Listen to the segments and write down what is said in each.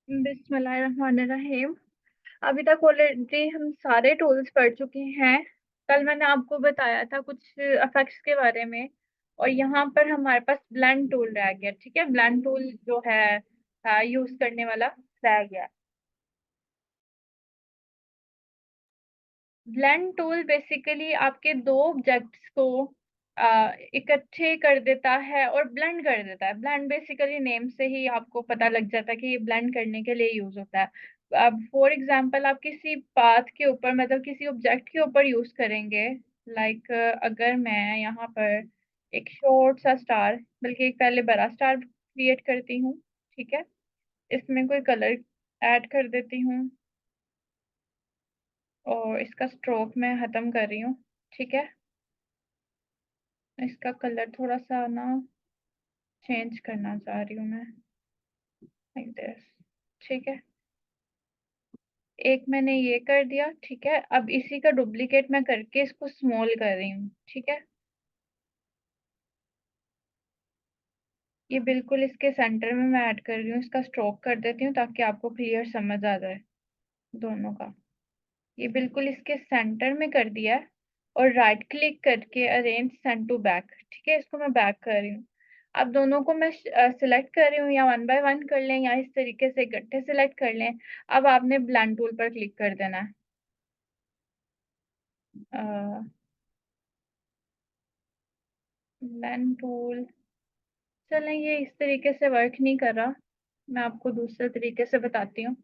बिस्मिल्लाहिर्रहमानिर्रहीम। अभी तक ऑलरेडी हम सारे टूल्स पढ़ चुके हैं। कल मैंने आपको बताया था कुछ इफेक्ट्स के बारे में, और यहाँ पर हमारे पास ब्लेंड टूल रह गया। ठीक है, ब्लेंड टूल जो है यूज करने वाला रह गया। ब्लेंड टूल बेसिकली आपके दो ऑब्जेक्ट्स को इकट्ठे कर देता है और ब्लेंड कर देता है। ब्लेंड बेसिकली नेम से ही आपको पता लग जाता है कि ये ब्लेंड करने के लिए यूज होता है। अब फॉर एग्जांपल आप किसी पाथ के ऊपर, मतलब किसी ऑब्जेक्ट के ऊपर यूज करेंगे। लाइक अगर मैं यहाँ पर एक शॉर्ट सा स्टार, बल्कि एक पहले बड़ा स्टार क्रिएट करती हूँ। ठीक है, इसमें कोई कलर ऐड कर देती हूँ और इसका स्ट्रोक मैं खत्म कर रही हूँ। ठीक है, इसका कलर थोड़ा सा ना चेंज करना चाह रही हूँ मैं, लाइक दिस। ठीक है, एक मैंने ये कर दिया। ठीक है, अब इसी का डुप्लीकेट मैं करके इसको स्मॉल कर रही हूँ। ठीक है, ये बिल्कुल इसके सेंटर में मैं ऐड कर रही हूँ। इसका स्ट्रोक कर देती हूँ ताकि आपको क्लियर समझ आ जाए दोनों का। ये बिल्कुल इसके सेंटर में कर दिया है, और राइट क्लिक करके अरेंज सेंड टू बैक। ठीक है, इसको मैं बैक कर रही हूँ। अब दोनों को मैं सिलेक्ट कर रही हूँ, या वन बाय वन कर लें या इस तरीके से इकट्ठे सिलेक्ट कर लें। अब आपने ब्लेंड टूल पर क्लिक कर देना है। ब्लेंड टूल, चलें, ये इस तरीके से वर्क नहीं कर रहा। मैं आपको दूसरे तरीके से बताती हूँ।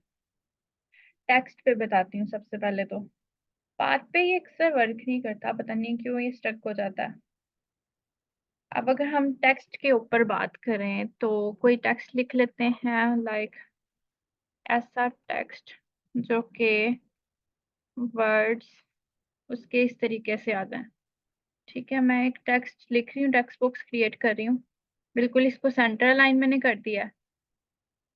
टेक्स्ट पे बताती हूँ सबसे पहले तो। पाथ पे ये अक्सर वर्क नहीं करता, पता नहीं क्यों ये स्टक हो जाता है। अब अगर हम टेक्स्ट के ऊपर बात करें तो कोई टेक्स्ट लिख लेते हैं, लाइक ऐसा टेक्स्ट जो कि वर्ड्स उसके इस तरीके से आ जाए। ठीक है, मैं एक टेक्स्ट लिख रही हूँ, टेक्स्ट बॉक्स क्रिएट कर रही हूँ। बिल्कुल इसको सेंटर लाइन मैंने कर दिया है।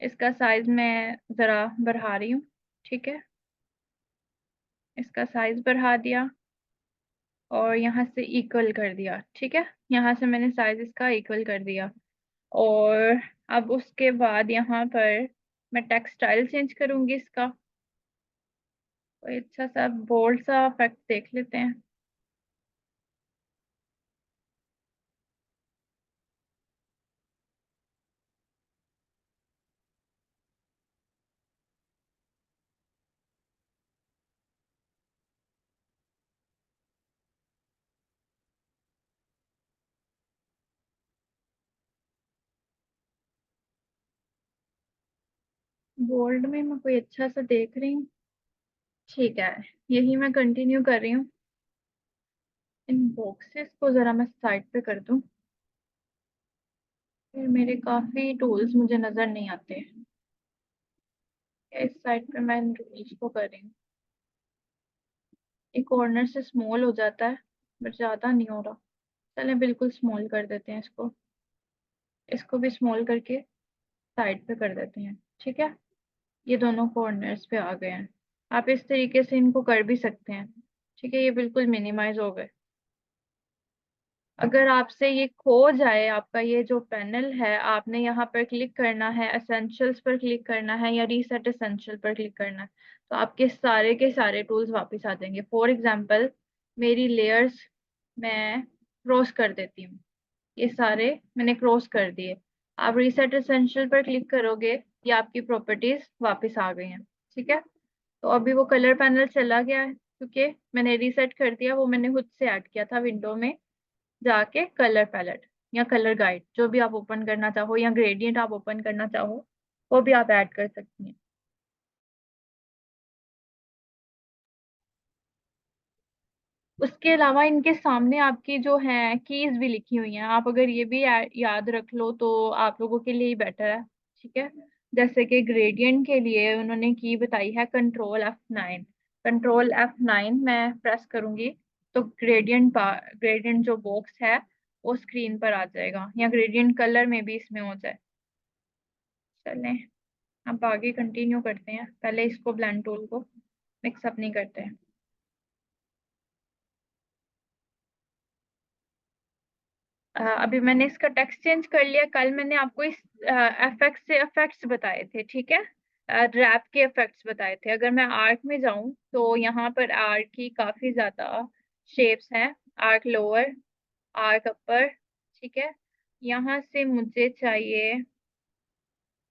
इसका साइज मैं ज़रा बढ़ा रही हूँ। ठीक है, इसका साइज बढ़ा दिया और यहाँ से इक्वल कर दिया। ठीक है, यहाँ से मैंने साइज इसका इक्वल कर दिया। और अब उसके बाद यहाँ पर मैं टेक्स्ट स्टाइल चेंज करूंगी इसका। कोई अच्छा सा बोल्ड सा इफेक्ट देख लेते हैं। बोल्ड में मैं कोई अच्छा सा देख रही हूँ। ठीक है, यही मैं कंटिन्यू कर रही हूँ। इन बॉक्सेस को जरा मैं साइड पे कर दूं, फिर मेरे काफी टूल्स मुझे नजर नहीं आते। इस साइड पे मैं इन टूल्स को कर रही हूँ। एक कॉर्नर से स्मॉल हो जाता है, बट ज्यादा नहीं हो रहा। चलें, बिल्कुल स्मॉल कर देते हैं इसको। इसको भी स्मॉल करके साइड पे कर देते हैं। ठीक है, ये दोनों कॉर्नर्स पे आ गए हैं। आप इस तरीके से इनको कर भी सकते हैं। ठीक है, ये बिल्कुल मिनिमाइज हो गए। अगर आपसे ये खो जाए आपका ये जो पैनल है, आपने यहाँ पर क्लिक करना है, एसेंशियल्स पर क्लिक करना है या रीसेट एसेंशियल पर क्लिक करना है, तो आपके सारे के सारे टूल्स वापस आ जाएंगे। फॉर एग्जांपल, मेरी लेयर्स मैं क्रॉस कर देती हूँ। ये सारे मैंने क्रॉस कर दिए। आप रीसेट एसेंशियल पर क्लिक करोगे, ये आपकी प्रॉपर्टीज वापस आ गई हैं। ठीक है, तो अभी वो कलर पैनल चला गया है क्योंकि मैंने रीसेट कर दिया। वो मैंने खुद से ऐड किया था विंडो में जाके। कलर पैलेट या कलर गाइड जो भी आप ओपन करना चाहो, या ग्रेडियंट आप ओपन करना चाहो, वो भी आप ऐड कर सकती हैं। उसके अलावा इनके सामने आपकी जो है कीज भी लिखी हुई हैं। आप अगर ये भी याद रख लो तो आप लोगों के लिए ही बेटर है। ठीक है, जैसे कि ग्रेडियंट के लिए उन्होंने की बताई है Ctrl+F9। Ctrl+F9 मैं प्रेस करूंगी तो ग्रेडियंट जो बॉक्स है वो स्क्रीन पर आ जाएगा, या ग्रेडियंट कलर में भी इसमें हो जाए। चलें, अब आगे कंटिन्यू करते हैं। पहले इसको ब्लेंड टूल को मिक्सअप नहीं करते हैं। अभी मैंने इसका टेक्स्ट चेंज कर लिया। कल मैंने आपको इस एफएक्स से इफेक्ट्स बताए थे। ठीक है, रैप के इफेक्ट्स बताए थे। अगर मैं आर्क में जाऊं तो यहाँ पर आर्क की काफी ज्यादा शेप्स हैं। आर्क लोअर, आर्क अपर, ठीक है। यहाँ से मुझे चाहिए,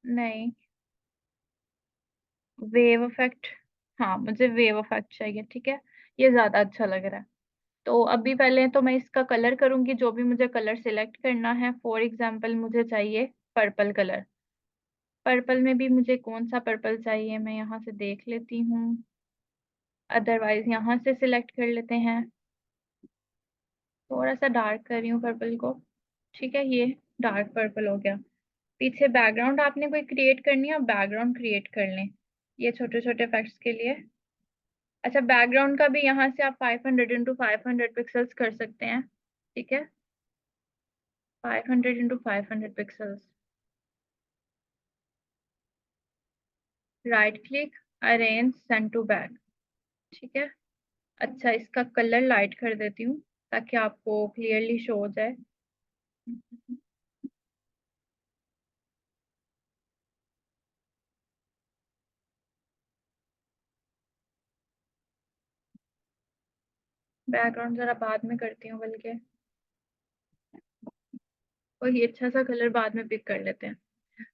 नहीं, वेव इफेक्ट। हाँ, मुझे वेव इफेक्ट चाहिए, ठीक है। ये ज्यादा अच्छा लग रहा है। तो अभी पहले तो मैं इसका कलर करूंगी, जो भी मुझे कलर सिलेक्ट करना है। फॉर एग्जाम्पल मुझे चाहिए पर्पल कलर। पर्पल में भी मुझे कौन सा पर्पल चाहिए, मैं यहाँ से देख लेती हूँ। अदरवाइज यहाँ से सिलेक्ट कर लेते हैं। थोड़ा सा डार्क कर रही हूँ पर्पल को, ठीक है। ये डार्क पर्पल हो गया। पीछे बैकग्राउंड आपने कोई क्रिएट करनी है, बैकग्राउंड क्रिएट कर लें ये छोटे छोटे इफेक्ट्स के लिए। अच्छा, बैकग्राउंड का भी यहाँ से आप 500 × 500 पिक्सल्स कर सकते हैं, ठीक है। 500 × 500 pixels. Right click, arrange, send to back, ठीक है। अच्छा, इसका कलर लाइट कर देती हूँ ताकि आपको क्लियरली शो हो जाए। बैकग्राउंड जरा बाद में करती हूँ बल्कि, और ये अच्छा सा कलर बाद में पिक कर लेते हैं।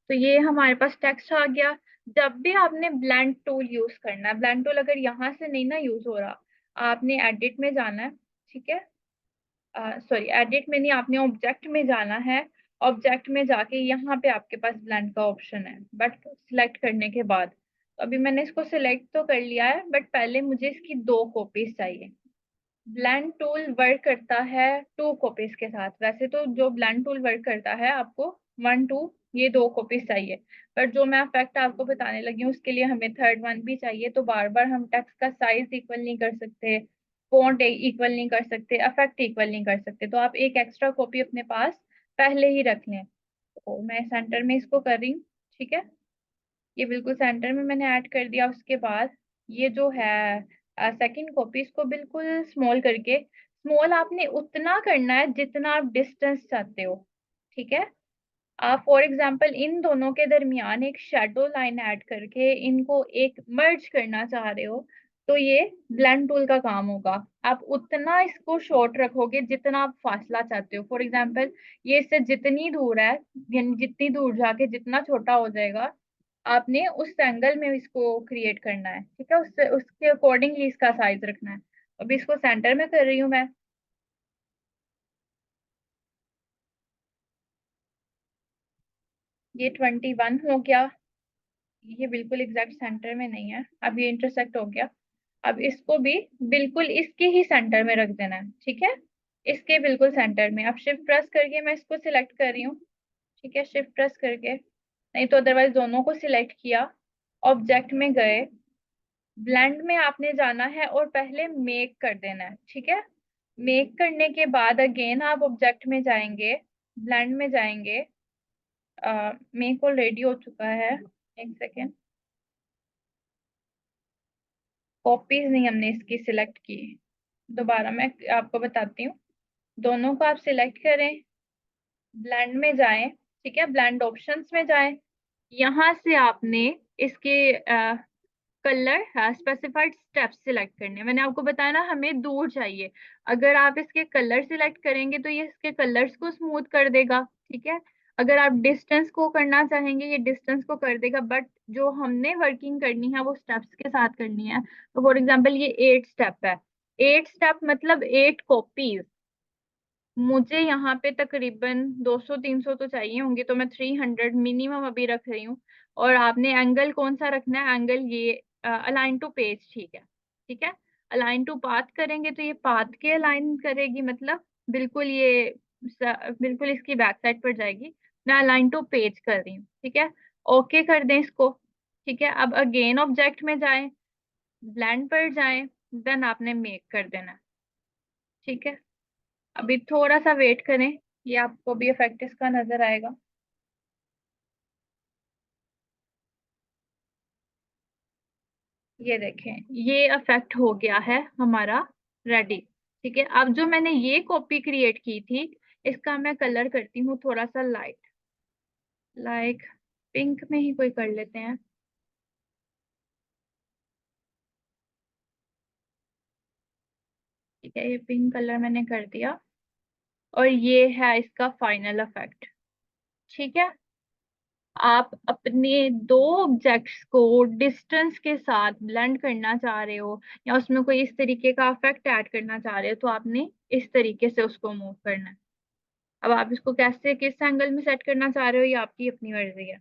तो ये हमारे पास टेक्स्ट आ गया। जब भी आपने ब्लेंड टूल यूज करना है, ब्लेंड टूल अगर यहाँ से नहीं ना यूज हो रहा, आपने एडिट में जाना है, ठीक है। सॉरी, एडिट में नहीं, आपने ऑब्जेक्ट में जाना है। ऑब्जेक्ट में जाके यहाँ पे आपके पास ब्लेंड का ऑप्शन है, बट सिलेक्ट करने के बाद। तो अभी मैंने इसको सिलेक्ट तो कर लिया है, बट पहले मुझे इसकी 2 कॉपीज चाहिए। ब्लेंड टूल वर्क करता है 2 कॉपीज के साथ। वैसे तो जो ब्लेंड टूल वर्क करता है आपको 1 2, ये 2 कॉपीज चाहिए। पर जो मैं इफेक्ट आपको बताने लगी हूँ उसके लिए हमें थर्ड वन भी चाहिए। तो बार बार हम टेक्स्ट का साइज इक्वल नहीं कर सकते, फॉन्ट इक्वल नहीं कर सकते, इफेक्ट इक्वल नहीं कर सकते। तो आप एक एक्स्ट्रा कॉपी अपने पास पहले ही रख लें। तो मैं सेंटर में इसको कर रही हूँ, ठीक है। ये बिल्कुल सेंटर में मैंने ऐड कर दिया। उसके बाद ये जो है सेकंड कॉपी, इसको बिल्कुल स्मॉल करके, स्मॉल आपने उतना करना है जितना आप डिस्टेंस चाहते हो, ठीक है। आप फॉर एग्जांपल इन दोनों के दरमियान एक शेडो लाइन ऐड करके इनको एक मर्ज करना चाह रहे हो, तो ये ब्लेंड टूल का काम होगा। आप उतना इसको शॉर्ट रखोगे जितना आप फासला चाहते हो। फॉर एग्जांपल ये इससे जितनी दूर है, यानी जितनी दूर जाके जितना छोटा हो जाएगा, आपने उस एंगल में इसको क्रिएट करना है, ठीक है। उससे उसके अकॉर्डिंगली इसका साइज रखना है। अभी इसको सेंटर में कर रही हूँ मैं। ये 21 हो गया। ये बिल्कुल एग्जैक्ट सेंटर में नहीं है, अब ये इंटरसेक्ट हो गया। अब इसको भी बिल्कुल इसके ही सेंटर में रख देना है, ठीक है। इसके बिल्कुल सेंटर में। अब शिफ्ट प्रेस करके मैं इसको सिलेक्ट कर रही हूँ, ठीक है। शिफ्ट प्रेस करके, नहीं तो अदरवाइज दोनों को सिलेक्ट किया, ऑब्जेक्ट में गए, ब्लेंड में आपने जाना है और पहले मेक कर देना है, ठीक है। मेक करने के बाद अगेन आप ऑब्जेक्ट में जाएंगे, ब्लेंड में जाएंगे। मेक ऑलरेडी हो चुका है, एक सेकेंड। कॉपीज नहीं हमने इसकी सिलेक्ट की, दोबारा मैं आपको बताती हूँ। दोनों को आप सिलेक्ट करें, ब्लेंड में जाएं, ठीक है। ब्लेंड ऑप्शंस में जाएं। यहाँ से आपने इसके कलर स्पेसिफाइड स्टेप्स सिलेक्ट करने हैं। मैंने आपको बताया ना हमें दूर चाहिए। अगर आप इसके कलर सिलेक्ट करेंगे तो ये इसके कलर्स को स्मूथ कर देगा, ठीक है। अगर आप डिस्टेंस को करना चाहेंगे, ये डिस्टेंस को कर देगा। बट जो हमने वर्किंग करनी है वो स्टेप्स के साथ करनी है। तो फॉर एग्जाम्पल ये 8 स्टेप है। 8 स्टेप मतलब 8 कॉपीज। मुझे यहाँ पे तकरीबन 200 300 तो चाहिए होंगे, तो मैं 300 मिनिमम अभी रख रही हूँ। और आपने एंगल कौन सा रखना है, एंगल ये अलाइन टू पेज, ठीक है। ठीक है, अलाइन टू पाथ करेंगे तो ये पाथ के अलाइन करेगी, मतलब बिल्कुल ये बिल्कुल इसकी बैक साइड पर जाएगी। मैं अलाइन टू पेज कर रही हूँ, ठीक है। ओके कर दें इसको, ठीक है। अब अगेन ऑब्जेक्ट में जाएं, ब्लेंड पर जाएं, देन आपने मेक कर देना है, ठीक है। अभी थोड़ा सा वेट करें, ये आपको भी इफेक्ट इसका नजर आएगा। ये देखें, ये इफेक्ट हो गया है हमारा रेडी, ठीक है। अब जो मैंने ये कॉपी क्रिएट की थी, इसका मैं कलर करती हूँ थोड़ा सा लाइट, लाइक पिंक में ही कोई कर लेते हैं। ठीक है, ये पिंक कलर मैंने कर दिया और ये है इसका फाइनल इफेक्ट। ठीक है, आप अपने दो ऑब्जेक्ट्स को डिस्टेंस के साथ ब्लेंड करना चाह रहे हो या उसमें कोई इस तरीके का इफेक्ट ऐड करना चाह रहे हो तो आपने इस तरीके से उसको मूव करना है। अब आप इसको कैसे किस एंगल में सेट करना चाह रहे हो ये आपकी अपनी मर्जी है।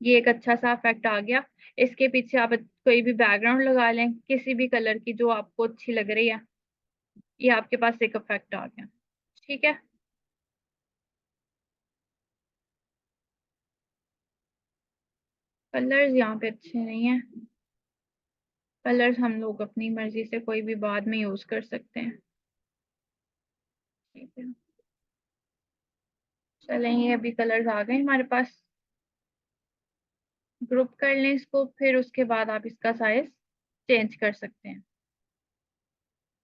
ये एक अच्छा सा इफेक्ट आ गया। इसके पीछे आप कोई भी बैकग्राउंड लगा लें किसी भी कलर की जो आपको अच्छी लग रही है। ये आपके पास एक इफेक्ट आ गया। ठीक है, कलर्स यहाँ पे अच्छे नहीं है। कलर्स हम लोग अपनी मर्जी से कोई भी बाद में यूज कर सकते हैं। ठीक है, चलें ये अभी कलर्स आ गए हमारे पास। ग्रुप कर लें इसको, फिर उसके बाद आप इसका साइज चेंज कर सकते हैं।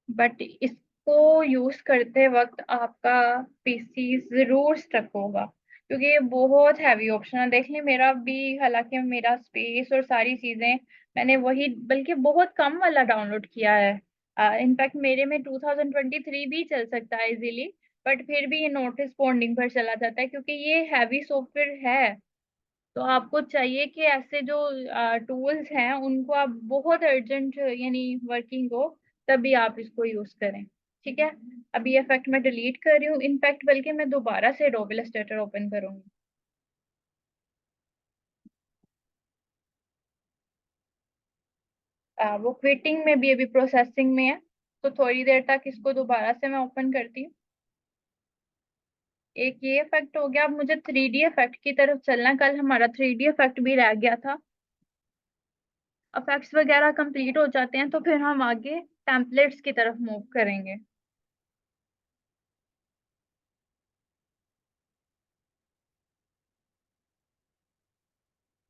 बट इसको यूज करते वक्त आपका पीसी जरूर स्टक होगा क्योंकि ये बहुत हैवी ऑप्शन है। देख लें मेरा भी, हालांकि मेरा स्पेस और सारी चीजें मैंने वही बल्कि बहुत कम वाला डाउनलोड किया है। इनफैक्ट मेरे में 2023 भी चल सकता है इजीली। बट फिर भी ये नोट रिस्पॉन्डिंग पर चला जाता है क्योंकि ये हैवी सॉफ्टवेयर है। तो आपको चाहिए कि ऐसे जो टूल्स हैं उनको आप बहुत अर्जेंट यानी वर्किंग हो तभी आप इसको यूज करें। ठीक है, अभी ये इफेक्ट मैं डिलीट कर रही हूँ। इनफैक्ट बल्कि मैं दोबारा से एडोब इलस्ट्रेटर ओपन करूंगी। वो क्विटिंग में भी अभी प्रोसेसिंग में है तो थोड़ी देर तक इसको दोबारा से मैं ओपन करती हूँ। एक ये इफेक्ट हो गया। अब मुझे 3D इफेक्ट की तरफ चलना। कल हमारा 3D इफेक्ट भी रह गया था। इफेक्ट्स वगैरह कंप्लीट हो जाते हैं तो फिर हम आगे टेम्पलेट्स की तरफ मूव करेंगे।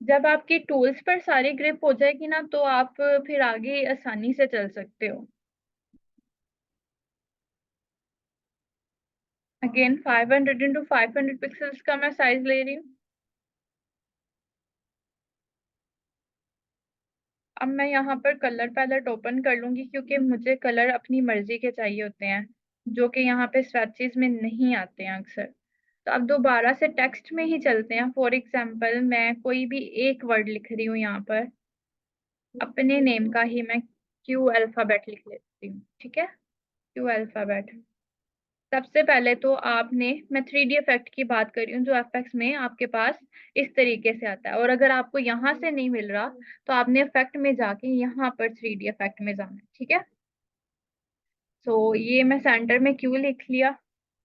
जब आपकी टूल्स पर सारी ग्रिप हो जाएगी ना तो आप फिर आगे आसानी से चल सकते हो। अगेन 500 इंटू 500 पिक्सल्स का मैं साइज ले रही हूँ। अब मैं यहाँ पर कलर पैलेट ओपन कर लूंगी क्योंकि मुझे कलर अपनी मर्जी के चाहिए होते हैं जो कि यहाँ पे स्वैचेस में नहीं आते हैं अक्सर। तो अब दोबारा से टेक्स्ट में ही चलते हैं। फॉर एग्जाम्पल मैं कोई भी एक वर्ड लिख रही हूँ यहाँ पर। अपने नेम का ही मैं क्यू अल्फाबेट लिख लेती हूँ। ठीक है, क्यू अल्फाबेट। सबसे पहले तो आपने, मैं 3D इफेक्ट की बात कर रही हूँ जो एफएक्स में आपके पास इस तरीके से आता है। और अगर आपको यहाँ से नहीं मिल रहा तो आपने इफेक्ट में जाके यहाँ पर 3D इफेक्ट में जाना है। ठीक है, तो ये मैं सेंटर में क्यू लिख लिया।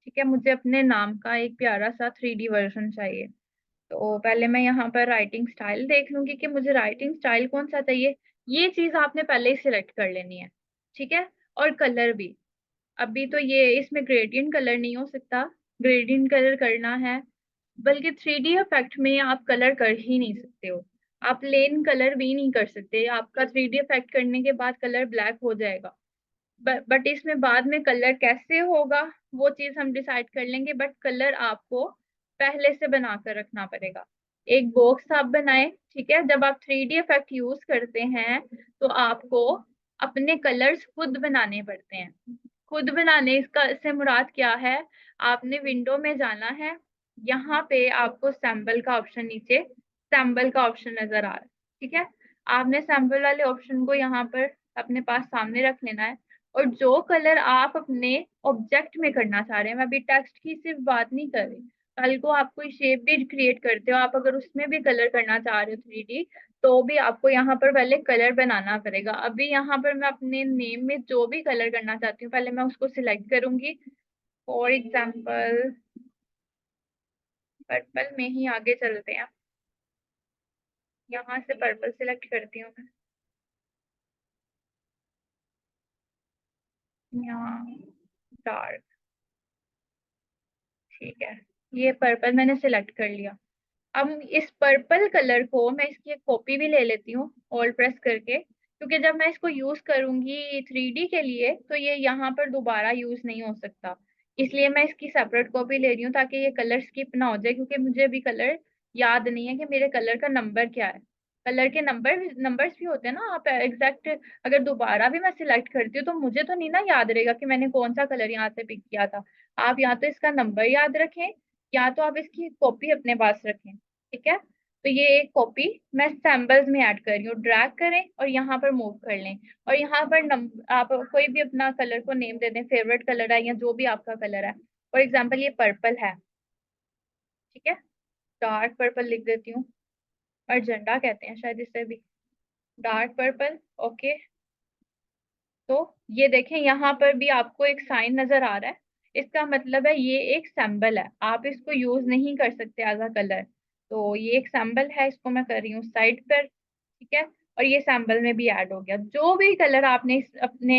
ठीक है, मुझे अपने नाम का एक प्यारा सा 3D वर्जन चाहिए। तो पहले मैं यहाँ पर राइटिंग स्टाइल देख लूंगी कि मुझे राइटिंग स्टाइल कौन सा चाहिए। ये चीज आपने पहले ही सिलेक्ट कर लेनी है। ठीक है, और कलर भी। अभी तो ये इसमें ग्रेडियंट कलर नहीं हो सकता। ग्रेडियंट कलर करना है, बल्कि 3D इफेक्ट में आप कलर कर ही नहीं सकते हो। आप प्लेन कलर भी नहीं कर सकते। आपका 3D इफेक्ट करने के बाद कलर ब्लैक हो जाएगा। बट इसमें बाद में कलर कैसे होगा वो चीज हम डिसाइड कर लेंगे। बट कलर आपको पहले से बना कर रखना पड़ेगा। एक बॉक्स आप बनाएं। ठीक है, जब आप 3D इफेक्ट यूज करते हैं तो आपको अपने कलर्स खुद बनाने पड़ते हैं। खुद बनाने इसका से मुराद क्या है। आपने विंडो में जाना है। यहाँ पे आपको सैम्पल का ऑप्शन, नीचे सैम्पल का ऑप्शन नजर आ रहा है। ठीक है, आपने सैम्पल वाले ऑप्शन को यहाँ पर अपने पास सामने रख लेना है। और जो कलर आप अपने ऑब्जेक्ट में करना चाह रहे हैं, मैं अभी टेक्स्ट की सिर्फ बात नहीं कर रही। कल को आप कोई शेप भी क्रिएट करते हो, आप अगर उसमें भी कलर करना चाह रहे हो 3D, तो भी आपको यहाँ पर पहले कलर बनाना पड़ेगा। अभी यहाँ पर मैं अपने नेम में जो भी कलर करना चाहती हूँ पहले मैं उसको सिलेक्ट करूंगी। फॉर एग्जाम्पल पर्पल में ही आगे चलते हैं। यहाँ से पर्पल सिलेक्ट करती हूँ मैं। यहाँ डार्क। ठीक है, ये पर्पल मैंने सिलेक्ट कर लिया। अब इस पर्पल कलर को मैं इसकी एक कॉपी भी ले लेती हूँ ऑल्ट प्रेस करके, क्योंकि जब मैं इसको यूज करूंगी 3D के लिए तो ये यहाँ पर दोबारा यूज नहीं हो सकता। इसलिए मैं इसकी सेपरेट कॉपी ले रही हूँ ताकि ये कलर स्किप ना हो जाए, क्योंकि मुझे अभी कलर याद नहीं है कि मेरे कलर का नंबर क्या है। कलर के नंबर्स भी होते हैं ना, आप एग्जैक्ट अगर दोबारा भी मैं सिलेक्ट करती हूँ तो मुझे तो नहीं ना याद रहेगा कि मैंने कौन सा कलर यहाँ से पिक किया था। आप या तो इसका नंबर याद रखें, या तो आप इसकी कॉपी अपने पास रखें, ठीक है। तो ये एक कॉपी मैं सैम्पल्स में ऐड कर रही हूँ, ड्रैग करें और यहाँ पर मूव कर लें। और यहाँ पर आप कोई भी अपना कलर को नेम दे दें, फेवरेट कलर है या जो भी आपका कलर है। फॉर एग्जाम्पल ये पर्पल है, ठीक है, डार्क पर्पल लिख देती हूँ। और झंडा कहते हैं शायद इसे भी, डार्क पर्पल। ओके, तो ये देखें यहाँ पर भी आपको एक साइन नजर आ रहा है। इसका मतलब है ये एक सैम्बल है, आप इसको यूज नहीं कर सकते एज अ कलर। तो ये एक सैम्बल है, इसको मैं कर रही हूँ साइड पर, ठीक है। और ये सैम्बल में भी ऐड हो गया। जो भी कलर आपने अपने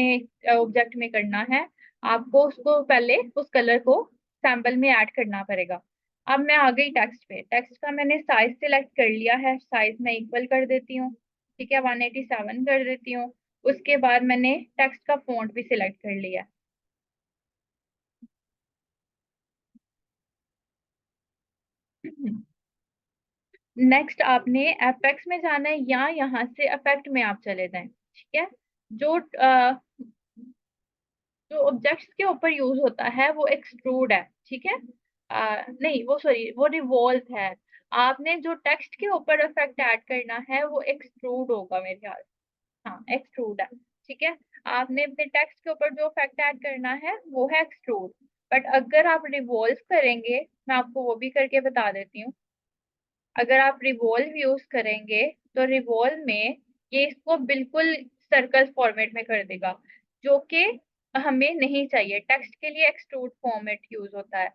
ऑब्जेक्ट में करना है, आपको उसको पहले उस कलर को सैम्बल में ऐड करना पड़ेगा। अब मैं आ गई टेक्स्ट पे। टेक्स्ट का मैंने साइज सिलेक्ट कर लिया है, साइज मैं इक्वल कर देती हूँ, ठीक है, 187 कर देती हूँ। उसके बाद मैंने टेक्स्ट का फॉन्ट भी सिलेक्ट कर लिया। नेक्स्ट आपने एफेक्ट्स में जाना है, या यहाँ से इफेक्ट में आप चले जाएं, ठीक है। जो जो ऑब्जेक्ट्स के ऊपर यूज होता है वो एक्सट्रूड है, ठीक है। नहीं, वो सॉरी, वो रिवॉल्व है। आपने जो टेक्स्ट के ऊपर इफेक्ट ऐड करना है वो एक्सट्रूड होगा मेरे ख्याल से। हाँ, एक्सट्रूड है, ठीक है। आपने अपने टेक्स्ट के ऊपर जो इफेक्ट ऐड करना है वो है एक्सट्रूड। बट अगर आप रिवॉल्व करेंगे, मैं आपको वो भी करके बता देती हूँ। अगर आप रिवॉल्व यूज करेंगे तो रिवॉल्व में ये इसको बिल्कुल सर्कल फॉर्मेट में कर देगा, जो कि हमें नहीं चाहिए। टेक्स्ट के लिए एक्सट्रूड फॉर्मेट यूज होता है।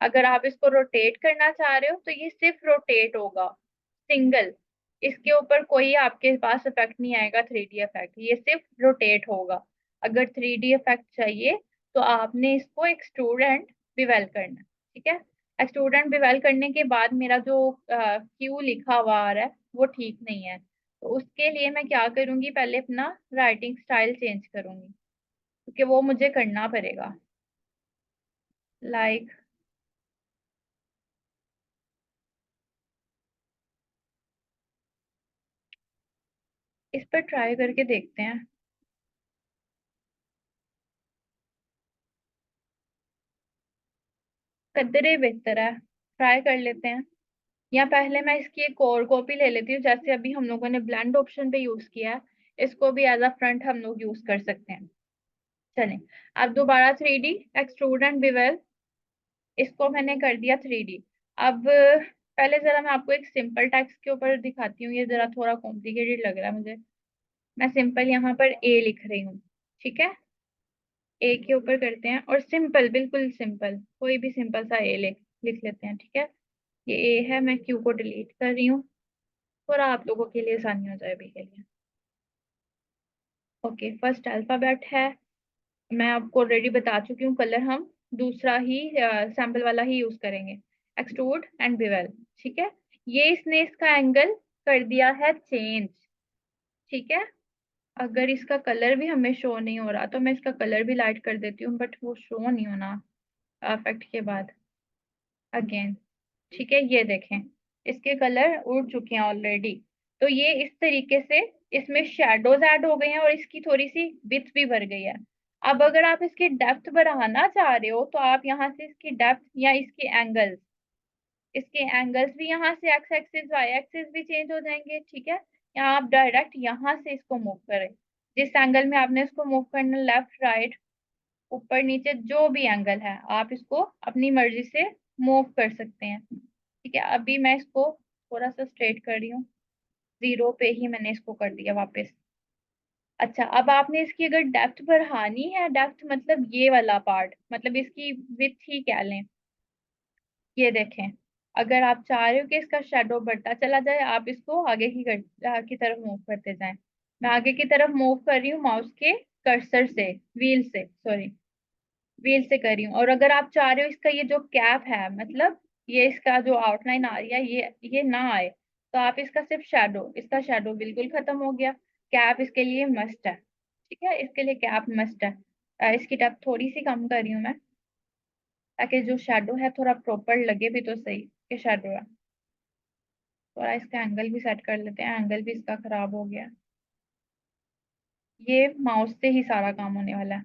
अगर आप इसको रोटेट करना चाह रहे हो तो ये सिर्फ रोटेट होगा, सिंगल। इसके ऊपर कोई आपके पास इफेक्ट नहीं आएगा, 3D इफेक्ट, ये सिर्फ रोटेट होगा। अगर 3D इफेक्ट चाहिए तो आपने इसको एक्सट्रूड एंड बिवेल करना है, ठीक है। एक्सट्रूड बिवेल करने के बाद मेरा जो क्यू लिखा हुआ आ रहा है वो ठीक नहीं है, तो उसके लिए मैं क्या करूंगी, पहले अपना राइटिंग स्टाइल चेंज करूंगी, क्योंकि वो मुझे करना पड़ेगा। लाइक इस पर ट्राई करके देखते हैं। कदरे बेहतर है, ट्राई कर लेते हैं। या पहले मैं इसकी एक और कॉपी ले लेती हूँ, जैसे अभी हम लोगों ने ब्लेंड ऑप्शन पे यूज किया है, इसको भी एज अ फ्रंट हम लोग यूज कर सकते हैं। चलें, अब दोबारा 3D एक्सट्रूड एंड बिवेल, इसको मैंने कर दिया 3D। अब पहले जरा मैं आपको एक सिंपल टेक्स्ट के ऊपर दिखाती हूँ, ये जरा थोड़ा कॉम्प्लिकेटेड लग रहा है मुझे। मैं सिंपल यहाँ पर ए लिख रही हूँ, ठीक है। ए के ऊपर करते हैं और सिंपल, बिल्कुल सिंपल, कोई भी सिंपल सा ए लिख लिख लेते हैं, ठीक है। ये ए है, मैं क्यू को डिलीट कर रही हूँ, थोड़ा आप लोगों के लिए आसानी हो जाए अभी के लिए। ओके, फर्स्ट अल्फाबेट है। मैं आपको ऑलरेडी बता चुकी हूँ, कलर हम दूसरा ही सैंपल वाला ही यूज करेंगे, एक्सट्रूड एंड बिवेल, ठीक है। ये इसने इसका एंगल कर दिया है चेंज, ठीक है। अगर इसका कलर भी हमें शो नहीं हो रहा तो मैं इसका कलर भी लाइट कर देती हूँ, बट वो शो नहीं होना इफेक्ट के बाद। अगेन, ठीक है, ये देखें, इसके कलर उड़ चुके हैं ऑलरेडी। तो ये इस तरीके से इसमें शेडोज ऐड हो गए हैं और इसकी थोड़ी सी विड्थ भी बढ़ गई है। अब अगर आप इसकी डेप्थ बढ़ाना चाह रहे हो तो आप यहाँ से इसकी डेप्थ या इसके एंगल्स भी यहाँ से एक्स एक्सिस वाई एक्सिस भी चेंज हो जाएंगे, ठीक है। या आप डायरेक्ट यहाँ से इसको मूव करें, जिस एंगल में आपने इसको मूव करना, लेफ्ट राइट ऊपर नीचे जो भी एंगल है, आप इसको अपनी मर्जी से मूव कर सकते हैं, ठीक है। अभी मैं इसको थोड़ा सा स्ट्रेट कर रही हूँ, जीरो पे ही मैंने इसको कर दिया वापस। अच्छा, अब आपने इसकी अगर डेप्थ बढ़ानी है, डेप्थ मतलब ये वाला पार्ट, मतलब इसकी विथ ही कह लें, ये देखें। अगर आप चाह रहे हो कि इसका शेडो बढ़ता चला जाए, आप इसको आगे की तरफ मूव करते जाएं। मैं आगे की तरफ मूव कर रही हूँ माउस के कर्सर से, व्हील से, सॉरी, व्हील से कर रही हूँ। और अगर आप चाह रहे हो इसका ये जो कैप है, मतलब ये इसका जो आउटलाइन आ रही है, ये ना आए, तो आप इसका सिर्फ शेडो, इसका शेडो बिल्कुल खत्म हो गया। कैप इसके लिए मस्ट है, ठीक है, इसके लिए कैप मस्ट है। इसकी डेप्थ थोड़ी सी कम कर रही हूँ मैं, ताकि जो शेडो है थोड़ा प्रॉपर लगे भी तो सही कि शेडो है। थोड़ा इसका एंगल भी सेट कर लेते हैं, एंगल भी इसका खराब हो गया। ये माउस से ही सारा काम होने वाला है।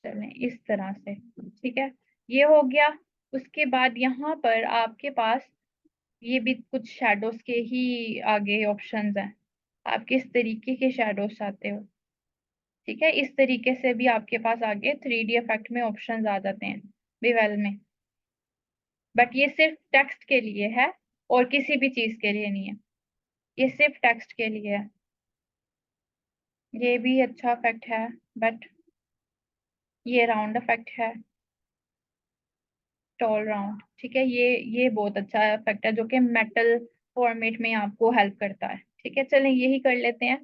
चलें इस तरह से, ठीक है। ये हो गया। उसके बाद यहाँ पर आपके पास ये भी कुछ शैडोज के ही आगे ऑप्शंस हैं। आप किस तरीके के शैडोज चाहते हो, ठीक है। इस तरीके से भी आपके पास आगे 3D इफेक्ट में ऑप्शंस आ जाते हैं विवेल में। बट ये सिर्फ टेक्स्ट के लिए है और किसी भी चीज के लिए नहीं है, ये सिर्फ टेक्स्ट के लिए है। ये भी अच्छा इफेक्ट है, बट ये राउंड इफेक्ट है, टॉल राउंड, ठीक है। ये बहुत अच्छा इफेक्ट है जो कि मेटल फॉर्मेट में आपको हेल्प करता है, ठीक है। चलें यही कर लेते हैं।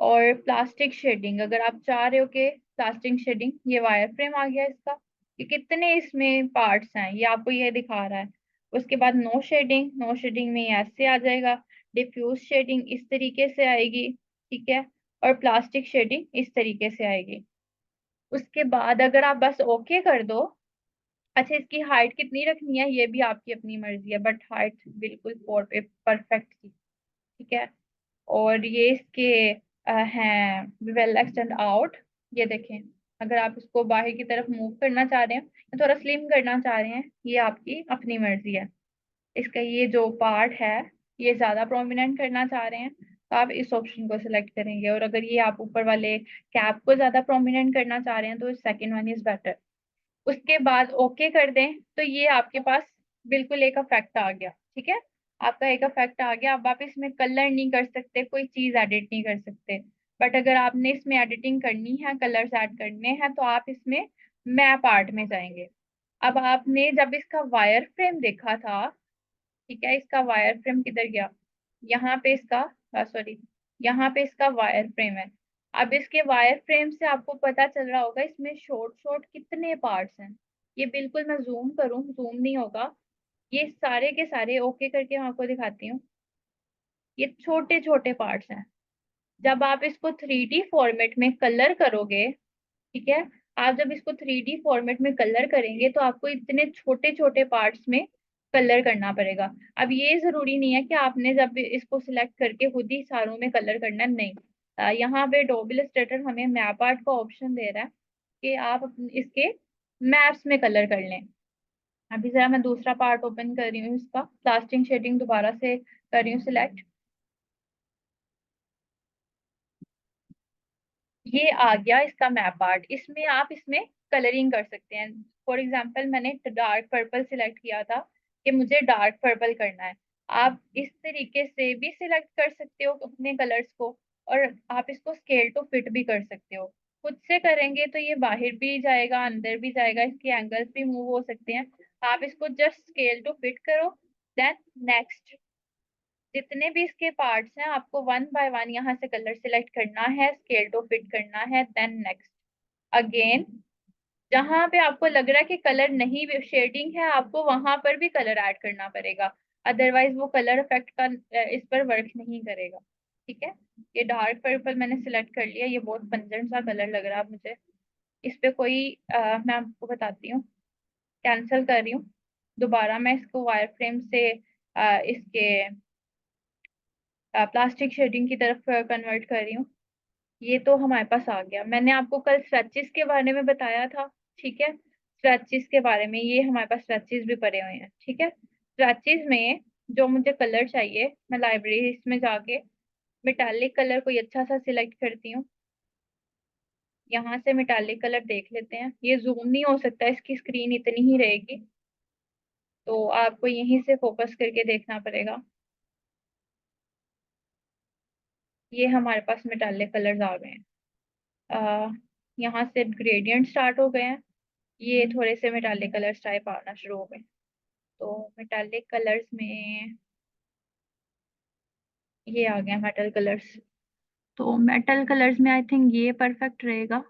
और प्लास्टिक शेडिंग, अगर आप चाह रहे हो कि प्लास्टिक शेडिंग, ये वायर फ्रेम आ गया इसका, कि कितने इसमें पार्ट्स हैं ये आपको ये दिखा रहा है। उसके बाद नो शेडिंग, नो शेडिंग में ये ऐसे आ जाएगा। डिफ्यूज शेडिंग इस तरीके से आएगी, ठीक है। और प्लास्टिक शेडिंग इस तरीके से आएगी। उसके बाद अगर आप बस ओके कर दो, अच्छा इसकी हाइट कितनी रखनी है ये भी आपकी अपनी मर्जी है, बट हाइट बिल्कुल परफेक्ट थी, ठीक है। और ये इसके हैं वेल एक्सटेंड आउट, ये देखें। अगर आप इसको बाहर की तरफ मूव करना चाह रहे हैं या थोड़ा स्लिम करना चाह रहे हैं, ये आपकी अपनी मर्जी है। इसका ये जो पार्ट है, ये ज्यादा प्रोमिनेंट करना चाह रहे हैं तो आप इस ऑप्शन को सिलेक्ट करेंगे, और अगर ये आप ऊपर वाले कैप को ज्यादा प्रोमिनेंट करना चाह रहे हैं तो सेकंड वन इज बेटर। उसके बाद ओके कर दें तो ये आपके पास बिल्कुल एक इफेक्ट आ गया, ठीक है। आपका एक इफेक्ट आ गया। अब आप इसमें कलर नहीं कर सकते, कोई चीज एडिट नहीं कर सकते। बट अगर आपने इसमें एडिटिंग करनी है, कलर्स ऐड करने हैं, तो आप इसमें मैप आर्ट में जाएंगे। अब आपने जब इसका वायर फ्रेम देखा था, ठीक है, इसका वायर फ्रेम किधर गया, यहाँ पे इसका, सॉरी, यहाँ पे इसका वायर फ्रेम है। अब इसके वायर फ्रेम से आपको पता चल रहा होगा इसमें शॉर्ट शॉर्ट कितने पार्ट्स हैं। ये बिल्कुल, मैं जूम करूँ जूम नहीं होगा। ये सारे के सारे ओके करके मैं आपको दिखाती हूँ। ये छोटे छोटे पार्ट्स हैं। जब आप इसको 3D फॉर्मेट में कलर करोगे, ठीक है, आप जब इसको 3D फॉर्मेट में कलर करेंगे तो आपको इतने छोटे छोटे पार्ट्स में कलर करना पड़ेगा। अब ये जरूरी नहीं है कि आपने जब इसको सिलेक्ट करके खुद ही सारों में कलर करना है, नहीं। यहाँ पे एडोबी इलस्ट्रेटर हमें मैप आर्ट का ऑप्शन दे रहा है कि आप इसके मैप्स में कलर कर लें। अभी जरा मैं दूसरा पार्ट ओपन कर रही हूँ, इसका प्लास्टिक शेडिंग दोबारा से कर रही हूँ सिलेक्ट। ये आ गया इसका मैप आर्ट। इसमें आप इसमें कलरिंग कर सकते हैं। फॉर एग्जांपल मैंने डार्क पर्पल सिलेक्ट किया था कि मुझे डार्क पर्पल करना है। आप इस तरीके से भी सिलेक्ट कर सकते हो अपने कलर्स को, और आप इसको स्केल टू फिट भी कर सकते हो। खुद से करेंगे तो ये बाहर भी जाएगा अंदर भी जाएगा, इसके एंगल्स भी मूव हो सकते हैं। आप इसको जस्ट स्केल टू फिट करो, देन नेक्स्ट। जितने भी इसके पार्ट्स हैं आपको वन बाय वन यहाँ से कलर सिलेक्ट करना है, स्केल टू फिट करना है, देन नेक्स्ट अगेन। जहां पे आपको लग रहा है कि कलर नहीं शेडिंग है, आपको वहां पर भी कलर ऐड करना पड़ेगा, अदरवाइज वो कलर इफेक्ट का इस पर वर्क नहीं करेगा, ठीक है। ये डार्क पर्पल मैंने सिलेक्ट कर लिया, ये बहुत पंजन सा कलर लग रहा है मुझे। इस पे कोई मैं आपको बताती हूँ, कैंसिल कर रही हूँ। दोबारा मैं इसको वायर फ्रेम से इसके प्लास्टिक शेडिंग की तरफ कन्वर्ट कर रही हूँ। ये तो हमारे पास आ गया। मैंने आपको कल स्वेचेस के बारे में बताया था, ठीक है। स्वेचेस के बारे में, ये हमारे पास स्वेचेस भी पड़े हुए हैं, ठीक है। स्वेचेस में जो मुझे कलर चाहिए, मैं लाइब्रेरी में जाके मेटालिक कलर कोई अच्छा सा सिलेक्ट करती हूँ। यहाँ से मेटालिक कलर देख लेते हैं। ये जूम नहीं हो सकता, इसकी स्क्रीन इतनी ही रहेगी, तो आपको यहीं से फोकस करके देखना पड़ेगा। ये हमारे पास मेटालिक कलर्स आ गए हैं। यहाँ से ग्रेडियंट स्टार्ट हो गए हैं। ये थोड़े से मेटालिक कलर्स टाइप आना शुरू हो गए। तो मेटालिक कलर्स में ये आ गया मेटल कलर्स। तो मेटल कलर्स में आई थिंक ये परफेक्ट रहेगा।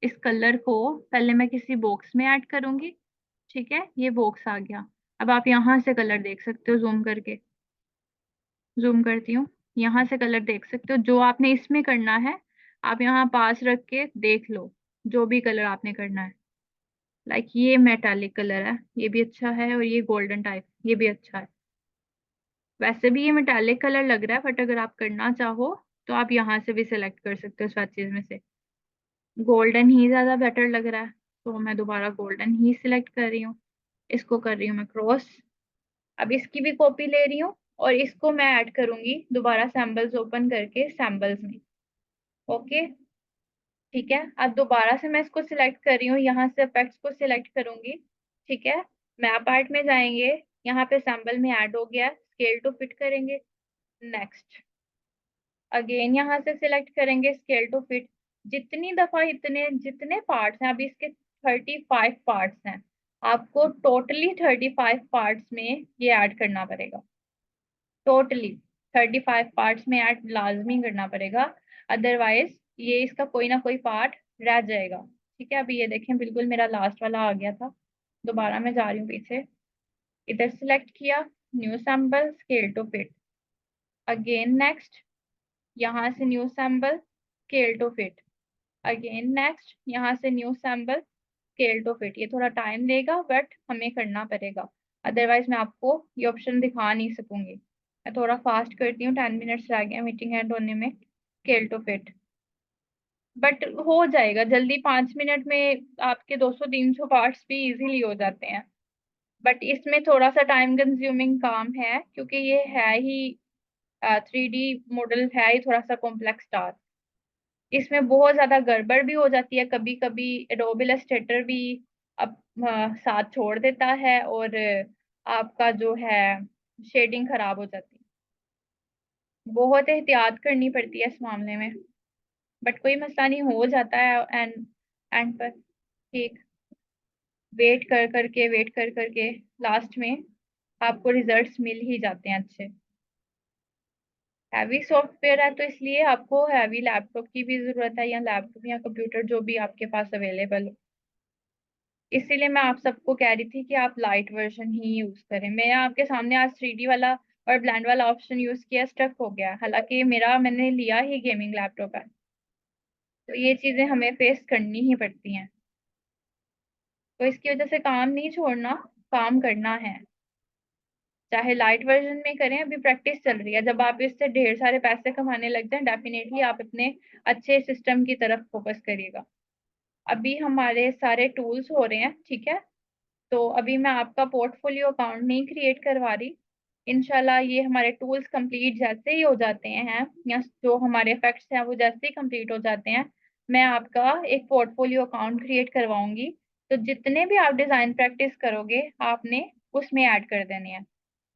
इस कलर को पहले मैं किसी बॉक्स में ऐड करूंगी, ठीक है। ये बॉक्स आ गया। अब आप यहाँ से कलर देख सकते हो जूम करके, जूम करती हूँ। यहाँ से कलर देख सकते हो जो आपने इसमें करना है, आप यहाँ पास रख के देख लो जो भी कलर आपने करना है। लाइक ये मेटालिक कलर है, ये भी अच्छा है, और ये गोल्डन टाइप ये भी अच्छा है। वैसे भी ये मेटालिक कलर लग रहा है, बट अगर आप करना चाहो तो आप यहाँ से भी सिलेक्ट कर सकते हो स्वैचेज में से। गोल्डन ही ज्यादा बेटर लग रहा है, तो मैं दोबारा गोल्डन ही सिलेक्ट कर रही हूँ। इसको कर रही हूँ मैं क्रॉस। अब इसकी भी कॉपी ले रही हूँ और इसको मैं ऐड करूंगी दोबारा सैम्पल्स ओपन करके सैम्पल्स में। ओके, ठीक है। अब दोबारा से मैं इसको सिलेक्ट कर रही हूँ, यहाँ से इफेक्ट्स को सिलेक्ट करूंगी। ठीक है, मैप आर्ट में जाएंगे, यहाँ पे सैम्पल में ऐड हो गया, स्केल टू फिट करेंगे। नेक्स्ट, अगेन यहाँ से सिलेक्ट करेंगे स्केल टू फिट। जितनी दफा इतने जितने पार्ट्स हैं, अभी इसके 35 पार्ट्स हैं, आपको टोटली 35 पार्ट्स में ये ऐड करना पड़ेगा। टोटली 35 पार्ट्स में ऐड लाजमी करना पड़ेगा, अदरवाइज ये इसका कोई ना कोई पार्ट रह जाएगा। ठीक है, अभी ये देखें बिल्कुल मेरा लास्ट वाला आ गया था। दोबारा मैं जा रही हूँ पीछे, इधर सिलेक्ट किया, new sample, scale to fit. Again next, यहाँ से new sample, scale to fit. Again next, यहाँ से new sample, scale to fit. ये थोड़ा टाइम लेगा बट हमें करना पड़ेगा, अदरवाइज मैं आपको ये ऑप्शन दिखा नहीं सकूंगी। मैं थोड़ा फास्ट करती हूँ, 10 मिनट्स रह गए मीटिंग एंड होने में। स्केल टू फिट, बट हो जाएगा जल्दी, 5 मिनट में आपके 200-300 पार्ट्स भी इजीली हो जाते हैं। बट इसमें थोड़ा सा टाइम कंज्यूमिंग काम है, क्योंकि ये है ही 3D मॉडल, है ही थोड़ा सा कॉम्प्लेक्स टास्क। इसमें बहुत ज्यादा गड़बड़ भी हो जाती है, कभी कभी एडोब इलस्ट्रेटर भी अब साथ छोड़ देता है, और आपका जो है शेडिंग खराब हो जाती है। बहुत एहतियात करनी पड़ती है इस मामले में, बट कोई मसला नहीं, हो जाता है एंड एंड पर। ठीक, वेट कर करके लास्ट में आपको रिजल्ट्स मिल ही जाते हैं अच्छे। हैवी सॉफ्टवेयर है तो इसलिए आपको हैवी लैपटॉप की भी जरूरत है, या लैपटॉप या कंप्यूटर जो भी आपके पास अवेलेबल हो। इसीलिए मैं आप सबको कह रही थी कि आप लाइट वर्जन ही यूज करें। मैं आपके सामने आज 3D वाला और ब्लेंड वाला ऑप्शन यूज किया, स्टक हो गया, हालांकि मैंने लिया ही गेमिंग लैपटॉप है। तो ये चीजें हमें फेस करनी ही पड़ती हैं, तो इसकी वजह से काम नहीं छोड़ना, काम करना है। चाहे लाइट वर्जन में करें, अभी प्रैक्टिस चल रही है, जब आप इससे ढेर सारे पैसे कमाने लग जाएं, डेफिनेटली आप अपने अच्छे सिस्टम की तरफ फोकस करिएगा। अभी हमारे सारे टूल्स हो रहे हैं, ठीक है। तो अभी मैं आपका पोर्टफोलियो अकाउंट नहीं क्रिएट करवा रही। इंशाल्लाह ये हमारे टूल्स कंप्लीट जैसे ही हो जाते हैं, या जो हमारे इफेक्ट्स हैं वो जैसे ही कंप्लीट हो जाते हैं, मैं आपका एक पोर्टफोलियो अकाउंट क्रिएट करवाऊंगी। तो जितने भी आप डिजाइन प्रैक्टिस करोगे, आपने उसमें ऐड कर देने हैं।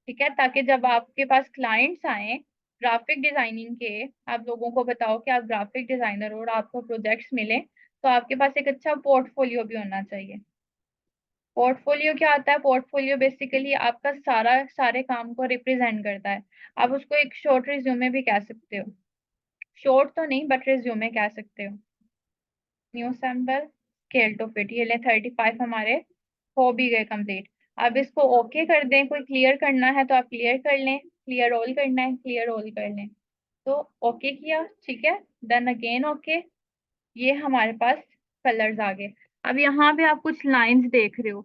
ठीक है, ताकि जब आपके पास क्लाइंट्स आए ग्राफिक डिजाइनिंग के, आप लोगों को बताओ कि आप ग्राफिक डिजाइनर हो और आपको प्रोजेक्ट्स मिले, तो आपके पास एक अच्छा पोर्टफोलियो भी होना चाहिए। पोर्टफोलियो क्या आता है? पोर्टफोलियो बेसिकली आपका सारे काम को रिप्रेजेंट करता है। आप उसको एक शॉर्ट रिज्यूमे भी कह सकते हो, शॉर्ट तो नहीं बट रिज्यूमे कह सकते हो। New sample, scale to fit, ये ले 35 हमारे हो भी गए कंप्लीट। अब इसको ओके कर दें, कोई क्लियर करना है तो आप क्लियर कर लें, क्लियर ऑल करना है क्लियर ऑल कर लें। तो ओके किया, ठीक है, देन अगेन ओके। ये हमारे पास कलर्स आ गए। अब यहाँ पे आप कुछ लाइंस देख रहे हो,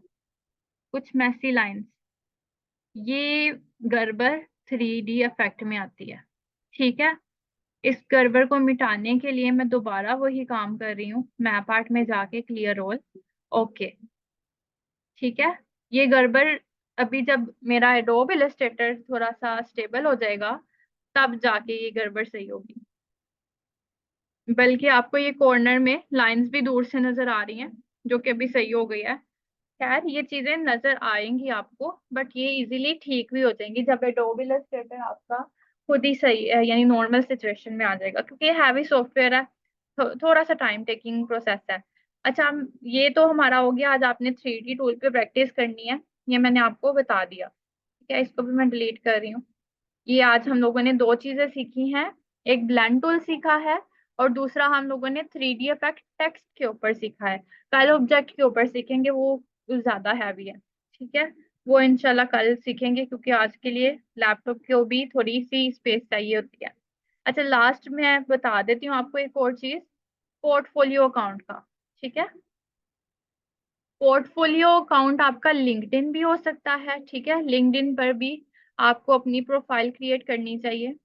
कुछ मैसी लाइंस, ये गर्बर 3D इफेक्ट में आती है। ठीक है, इस गड़बड़ को मिटाने के लिए मैं दोबारा वही काम कर रही हूँ, मैप आर्ट में जाके क्लियर ऑल। ओके, ठीक है। ये गड़बड़ अभी जब मेरा एडोब इलस्ट्रेटर थोड़ा सा स्टेबल हो जाएगा, तब जाके ये गड़बड़ सही होगी। बल्कि आपको ये कॉर्नर में लाइंस भी दूर से नजर आ रही हैं, जो कि अभी सही हो गई है। खैर ये चीजें नजर आएंगी आपको, बट ये इजीली ठीक भी हो जाएंगी जब एडोब इलस्ट्रेटर आपका खुद ही सही यानी नॉर्मल सिचुएशन में आ जाएगा, क्योंकि ये हैवी सॉफ्टवेयर है, थोड़ा सा टाइम टेकिंग प्रोसेस है। अच्छा, ये तो हमारा हो गया, आज आपने 3D टूल पे प्रैक्टिस करनी है, ये मैंने आपको बता दिया। ठीक है, इसको भी मैं डिलीट कर रही हूँ। ये आज हम लोगों ने दो चीजें सीखी हैं, एक ब्लेंड टूल सीखा है, और दूसरा हम लोगों ने 3D इफेक्ट टेक्स्ट के ऊपर सीखा है। कल ऑब्जेक्ट के ऊपर सीखेंगे, वो ज्यादा हैवी है। ठीक है, वो इंशाल्लाह कल सीखेंगे, क्योंकि आज के लिए लैपटॉप को भी थोड़ी सी स्पेस चाहिए होती है। अच्छा, लास्ट में बता देती हूँ आपको एक और चीज, पोर्टफोलियो अकाउंट का। ठीक है, पोर्टफोलियो अकाउंट आपका लिंक्डइन भी हो सकता है। ठीक है, लिंक्डइन पर भी आपको अपनी प्रोफाइल क्रिएट करनी चाहिए।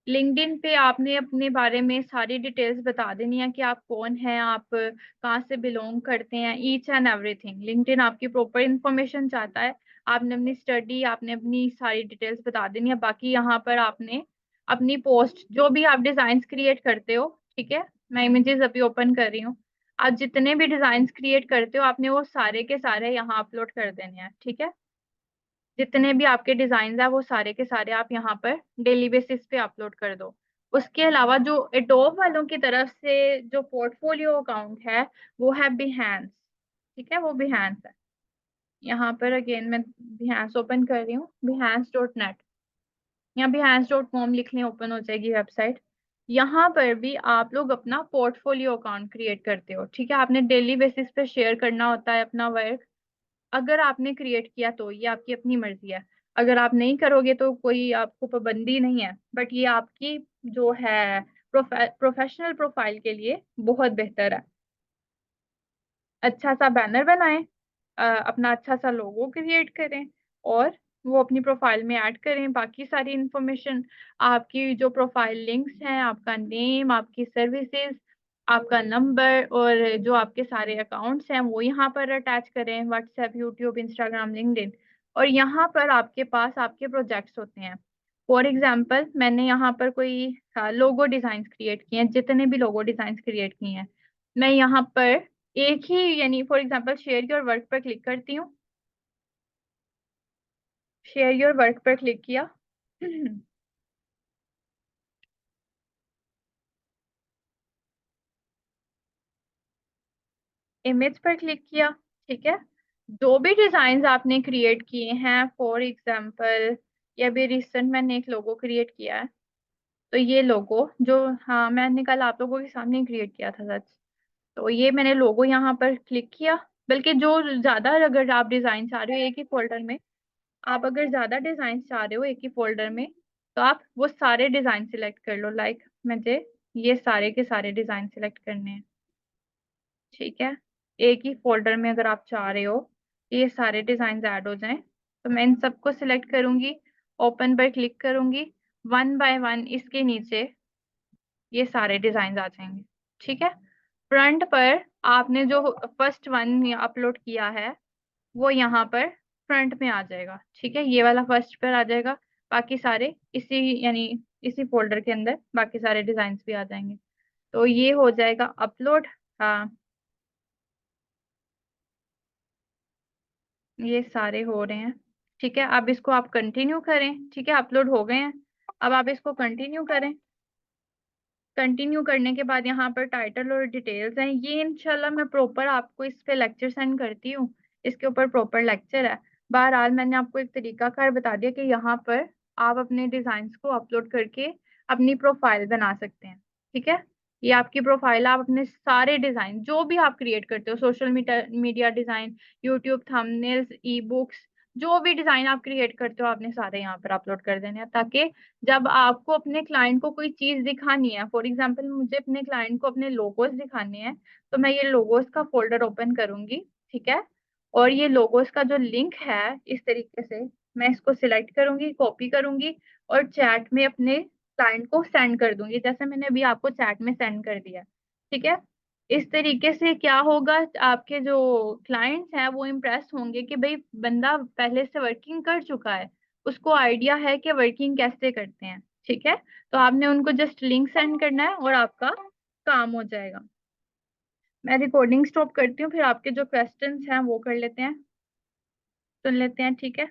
लिंक्डइन पे आपने अपने बारे में सारी डिटेल्स बता देनी है कि आप कौन हैं, आप कहाँ से बिलोंग करते हैं, ईच एंड एवरीथिंग। लिंक्डइन आपकी प्रॉपर इन्फॉर्मेशन चाहता है। आपने अपनी स्टडी, आपने अपनी सारी डिटेल्स बता देनी है। बाकी यहाँ पर आपने अपनी पोस्ट, जो भी आप डिजाइन क्रिएट करते हो, ठीक है, मैं इमेजेस अभी ओपन कर रही हूँ। आप जितने भी डिजाइन क्रिएट करते हो, आपने वो सारे के सारे यहाँ अपलोड कर देने हैं। ठीक है, जितने भी आपके डिजाइन है वो सारे के सारे आप यहाँ पर डेली बेसिस पे अपलोड कर दो। उसके अलावा जो एडोब वालों की तरफ से जो पोर्टफोलियो अकाउंट है, वो है बिहेंस। ठीक है, वो बिहेंस है। यहाँ पर अगेन मैं बिहेंस ओपन कर रही हूँ, behance.net। यहाँ behance.com लिखने ओपन हो जाएगी वेबसाइट। यहाँ पर भी आप लोग अपना पोर्टफोलियो अकाउंट क्रिएट करते हो। ठीक है, आपने डेली बेसिस पे शेयर करना होता है अपना वर्क। अगर आपने क्रिएट किया तो ये आपकी अपनी मर्जी है, अगर आप नहीं करोगे तो कोई आपको पाबंदी नहीं है, बट ये आपकी जो है प्रोफेशनल प्रोफाइल के लिए बहुत बेहतर है। अच्छा सा बैनर बनाएं, अपना अच्छा सा लोगो क्रिएट करें, और वो अपनी प्रोफाइल में ऐड करें। बाकी सारी इंफॉर्मेशन, आपकी जो प्रोफाइल लिंक्स हैं, आपका नेम, आपकी सर्विसेज, आपका नंबर, और जो आपके सारे अकाउंट्स हैं वो यहाँ पर अटैच करें, व्हाट्सएप, यूट्यूब, इंस्टाग्राम, लिंक्डइन। और यहाँ पर आपके पास आपके प्रोजेक्ट्स होते हैं। फॉर एग्जाम्पल, मैंने यहाँ पर कोई लोगो डिजाइन क्रिएट किए हैं, जितने भी लोगो डिजाइन क्रिएट किए हैं, मैं यहाँ पर एक ही, यानी for example share your work पर क्लिक करती हूँ। शेयर योर वर्क पर क्लिक किया, इमेज पर क्लिक किया। ठीक है, जो भी डिजाइन आपने क्रिएट किए हैं, फॉर एग्जांपल ये अभी रिसेंट मैंने एक लोगो क्रिएट किया है। तो ये लोगो जो, हाँ, मैंने कल आप लोगों के सामने क्रिएट किया था सच। तो ये मैंने लोगो यहाँ पर क्लिक किया। बल्कि जो ज्यादा, अगर आप डिजाइन चाह रहे हो एक ही फोल्डर में, आप अगर ज्यादा डिजाइन चाह रहे हो एक ही फोल्डर में, तो आप वो सारे डिजाइन सिलेक्ट कर लो। लाइक मुझे ये सारे के सारे डिजाइन सिलेक्ट करने हैं। ठीक है, एक ही फोल्डर में अगर आप चाह रहे हो कि ये सारे डिजाइन ऐड हो जाएं, तो मैं इन सबको सिलेक्ट करूंगी, ओपन पर क्लिक करूंगी। वन बाय वन इसके नीचे ये सारे डिजाइन आ जाएंगे। ठीक है, फ्रंट पर आपने जो फर्स्ट वन अपलोड किया है, वो यहाँ पर फ्रंट में आ जाएगा। ठीक है, ये वाला फर्स्ट पर आ जाएगा। बाकी सारे इसी, यानी इसी फोल्डर के अंदर बाकी सारे डिजाइन भी आ जाएंगे। तो ये हो जाएगा अपलोड। हाँ, ये सारे हो रहे हैं। ठीक है, अब इसको आप कंटिन्यू करें। ठीक है, अपलोड हो गए हैं। अब आप इसको कंटिन्यू करें। कंटिन्यू करने के बाद यहाँ पर टाइटल और डिटेल्स हैं, ये इंशाल्लाह मैं प्रॉपर आपको इस पे लेक्चर सेंड करती हूँ। इसके ऊपर प्रॉपर लेक्चर है। बहरहाल मैंने आपको एक तरीकाकार बता दिया कि यहाँ पर आप अपने डिजाइन्स को अपलोड करके अपनी प्रोफाइल बना सकते हैं। ठीक है, ये आपकी प्रोफाइल, आप अपने सारे डिजाइन जो भी आप क्रिएट करते हो, social media design, YouTube thumbnails, e books, जो भी डिजाइन आप क्रिएट करते हो, आपने सारे यहाँ पर अपलोड कर देने हैं। ताकि जब आपको अपने क्लाइंट को कोई चीज दिखानी है, फॉर एग्जांपल मुझे अपने क्लाइंट को अपने लोगोस दिखाने हैं, तो मैं ये लोगोस का फोल्डर ओपन करूंगी। ठीक है, और ये लोगोस का जो लिंक है, इस तरीके से मैं इसको सिलेक्ट करूंगी, कॉपी करूंगी, और चैट में अपने क्लाइंट को सेंड कर दूंगी, जैसे मैंने अभी आपको चैट में सेंड कर दिया। ठीक है, इस तरीके से क्या होगा, आपके जो क्लाइंट्स हैं वो इम्प्रेस होंगे कि भाई बंदा पहले से वर्किंग कर चुका है, उसको आइडिया है कि वर्किंग कैसे करते हैं। ठीक है, तो आपने उनको जस्ट लिंक सेंड करना है और आपका काम हो जाएगा। मैं रिकॉर्डिंग स्टॉप करती हूँ, फिर आपके जो क्वेश्चंस हैं वो कर लेते हैं, सुन लेते हैं। ठीक है,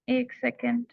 एक सेकेंड।